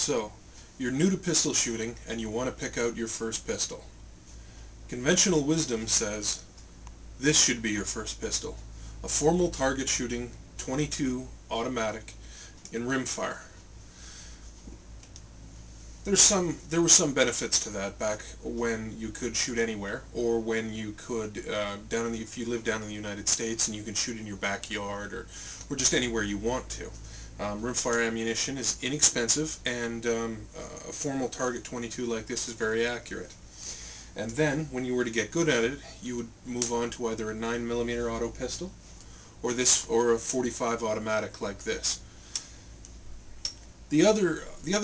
So, you're new to pistol shooting and you want to pick out your first pistol. Conventional wisdom says this should be your first pistol. A formal target shooting 22 automatic in rimfire. There were some benefits to that back when you could shoot anywhere, or when you could if you live down in the United States and you can shoot in your backyard, or just anywhere you want to. Rimfire ammunition is inexpensive, and a formal target 22 like this is very accurate. And then, when you were to get good at it, you would move on to either a 9mm auto pistol, or a 45 automatic like this. The other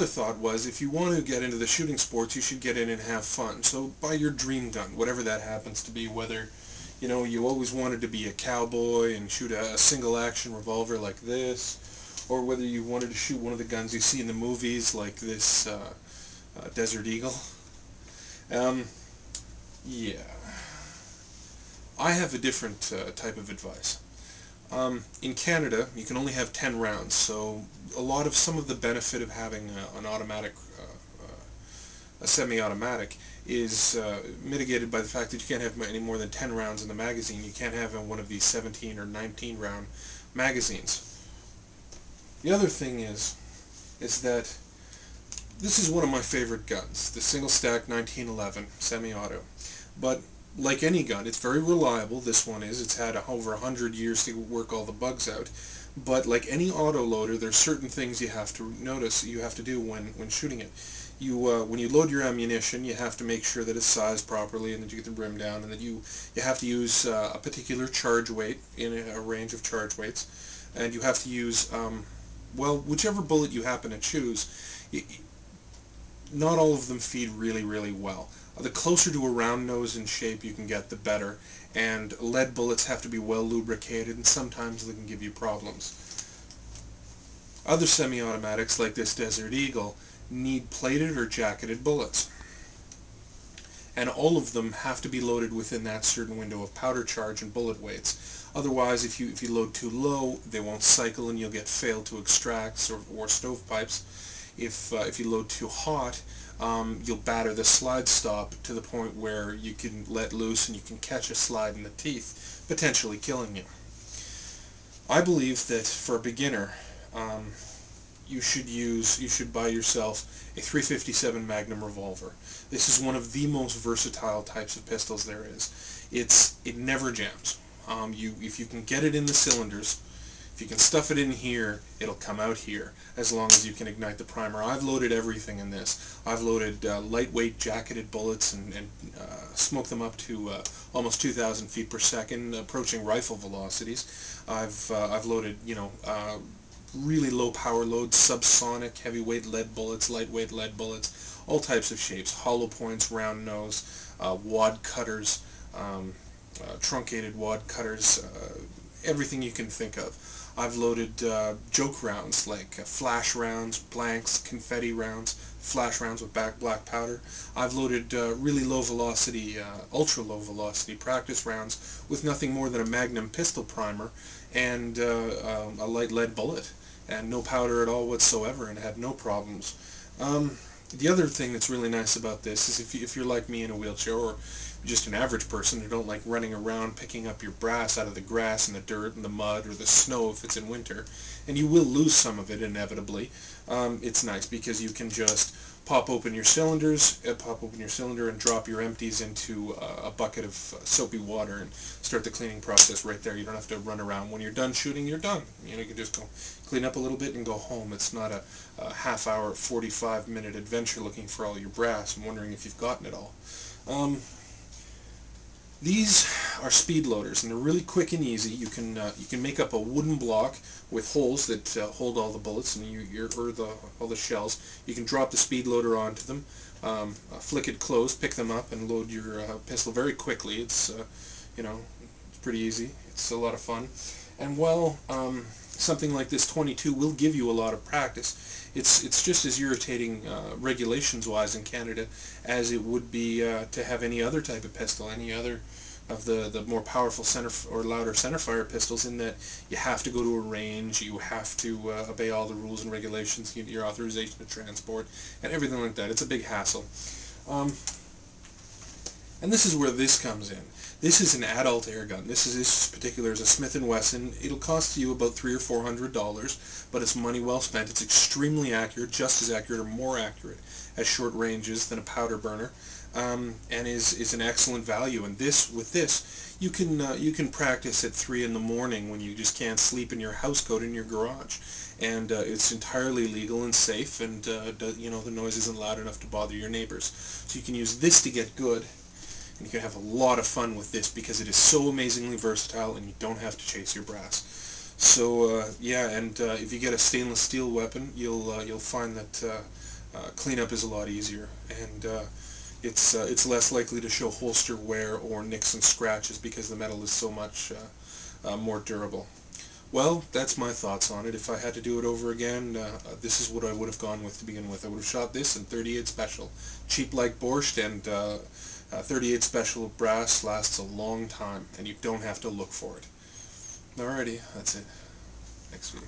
thought was, if you want to get into the shooting sports, you should get in and have fun. So buy your dream gun, whatever that happens to be. Whether you always wanted to be a cowboy and shoot a single action revolver like this, or whether you wanted to shoot one of the guns you see in the movies like this Desert Eagle. Yeah, I have a different type of advice. In Canada, you can only have 10 rounds, so some of the benefit of having an automatic, a semi-automatic, is mitigated by the fact that you can't have any more than 10 rounds in the magazine. You can't have one of these 17 or 19 round magazines. The other thing is that this is one of my favorite guns, the single stack 1911 semi-auto. But like any gun, it's very reliable. This one is. It's had over 100 years to work all the bugs out. But like any autoloader, there's certain things you have to notice, you have to do when shooting it. When you load your ammunition, you have to make sure that it's sized properly and that you get the brim down, and that you have to use a particular charge weight in a range of charge weights, and you have to use whichever bullet you happen to choose. Not all of them feed really, really well. The closer to a round nose in shape you can get, the better, and lead bullets have to be well lubricated, and sometimes they can give you problems. Other semi-automatics, like this Desert Eagle, need plated or jacketed bullets, and all of them have to be loaded within that certain window of powder charge and bullet weights. Otherwise, if you load too low, they won't cycle and you'll get failed to extracts or stovepipes. If you load too hot, you'll batter the slide stop to the point where you can let loose and you can catch a slide in the teeth, potentially killing you. I believe that for a beginner, you should buy yourself a .357 Magnum revolver. This is one of the most versatile types of pistols there is. It never jams. If you can get it in the cylinders, if you can stuff it in here, it'll come out here, as long as you can ignite the primer. I've loaded everything in this. I've loaded lightweight jacketed bullets and smoked them up to almost 2,000 feet per second, approaching rifle velocities. I've loaded, really low power loads, subsonic, heavyweight lead bullets, lightweight lead bullets, all types of shapes, hollow points, round nose, wad cutters, truncated wad cutters, everything you can think of. I've loaded joke rounds, like flash rounds, blanks, confetti rounds, flash rounds with black powder. I've loaded really low velocity, ultra low velocity practice rounds with nothing more than a Magnum pistol primer and a light lead bullet, and no powder at all whatsoever, and had no problems. The other thing that's really nice about this is if you're like me in a wheelchair, or just an average person who don't like running around picking up your brass out of the grass and the dirt and the mud or the snow if it's in winter, and you will lose some of it inevitably, it's nice because you can just pop open your cylinder and drop your empties into a bucket of soapy water and start the cleaning process right there. You don't have to run around. When you're done shooting, you're done. You can just go clean up a little bit and go home. It's not a half-hour, 45-minute adventure looking for all your brass and wondering if you've gotten it all. These are speed loaders, and they're really quick and easy. You can make up a wooden block with holes that hold all the bullets and all the shells. You can drop the speed loader onto them, flick it closed, pick them up, and load your pistol very quickly. It's pretty easy. It's a lot of fun, and something like this 22 will give you a lot of practice. It's just as irritating regulations-wise in Canada as it would be to have any other type of pistol, any other the more powerful center or louder centerfire pistols, in that you have to go to a range, you have to obey all the rules and regulations, you get your authorization to transport, and everything like that. It's a big hassle. Um, and this is where this comes in. This is an adult air gun. This particular is a Smith & Wesson. It'll cost you about $300 or $400, but it's money well spent. It's extremely accurate, just as accurate or more accurate at short ranges than a powder burner, and is an excellent value. And with this, you can practice at 3 in the morning when you just can't sleep in your house coat in your garage, and it's entirely legal and safe, and the noise isn't loud enough to bother your neighbors. So you can use this to get good. And you can have a lot of fun with this because it is so amazingly versatile, and you don't have to chase your brass. So yeah, and if you get a stainless steel weapon, you'll find that cleanup is a lot easier, and it's less likely to show holster wear or nicks and scratches because the metal is so much more durable. Well, that's my thoughts on it. If I had to do it over again, this is what I would have gone with to begin with. I would have shot this in 38 Special. Cheap like borscht, and 38 Special brass lasts a long time, and you don't have to look for it. Alrighty, that's it. Next video.